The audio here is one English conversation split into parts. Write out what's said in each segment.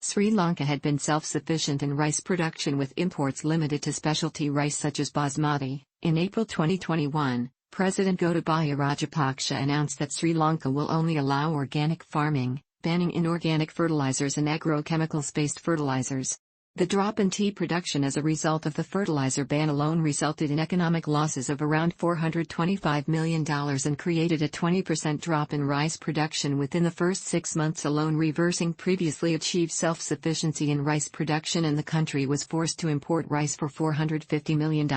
Sri Lanka had been self-sufficient in rice production with imports limited to specialty rice such as Basmati. In April 2021, President Gotabaya Rajapaksa announced that Sri Lanka will only allow organic farming, banning inorganic fertilizers and agrochemicals-based fertilizers. The drop in tea production as a result of the fertilizer ban alone resulted in economic losses of around $425 million and created a 20% drop in rice production within the first 6 months alone, reversing previously achieved self-sufficiency in rice production, and the country was forced to import rice for $450 million.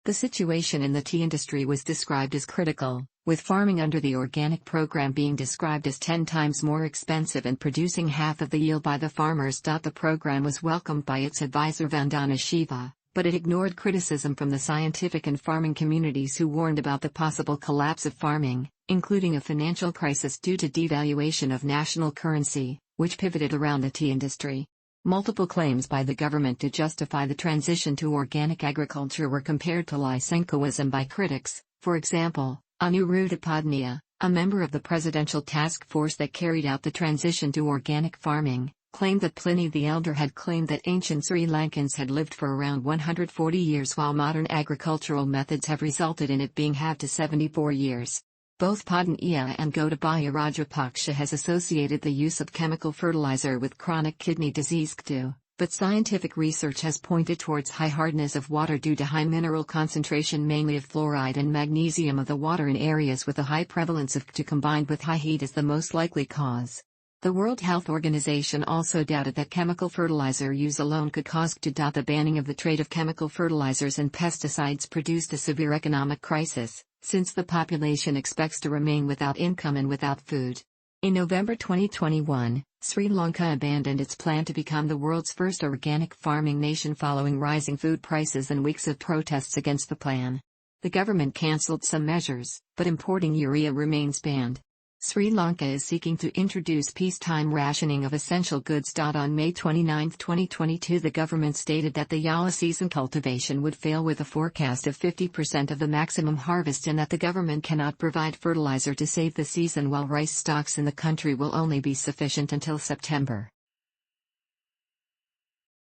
The situation in the tea industry was described as critical, with farming under the organic program being described as 10 times more expensive and producing half of the yield by the farmers.The. The program was welcomed by its advisor Vandana Shiva, but it ignored criticism from the scientific and farming communities who warned about the possible collapse of farming, including a financial crisis due to devaluation of national currency, which pivoted around the tea industry. Multiple claims by the government to justify the transition to organic agriculture were compared to Lysenkoism by critics. For example, Anuruddha Padeniya, a member of the presidential task force that carried out the transition to organic farming, claimed that Pliny the Elder had claimed that ancient Sri Lankans had lived for around 140 years while modern agricultural methods have resulted in it being halved to 74 years. Both Padeniya and Gotabaya Rajapaksa has associated the use of chemical fertilizer with chronic kidney disease CKDu, but scientific research has pointed towards high hardness of water due to high mineral concentration, mainly of fluoride and magnesium of the water in areas with a high prevalence of CKDu combined with high heat as the most likely cause. The World Health Organization also doubted that chemical fertilizer use alone could cause CKDu. The banning of the trade of chemical fertilizers and pesticides produced a severe economic crisis, since the population expects to remain without income and without food. In November 2021, Sri Lanka abandoned its plan to become the world's first organic farming nation following rising food prices and weeks of protests against the plan. The government cancelled some measures, but importing urea remains banned. Sri Lanka is seeking to introduce peacetime rationing of essential goods. On May 29, 2022, the government stated that the Yala season cultivation would fail with a forecast of 50% of the maximum harvest and that the government cannot provide fertilizer to save the season while rice stocks in the country will only be sufficient until September.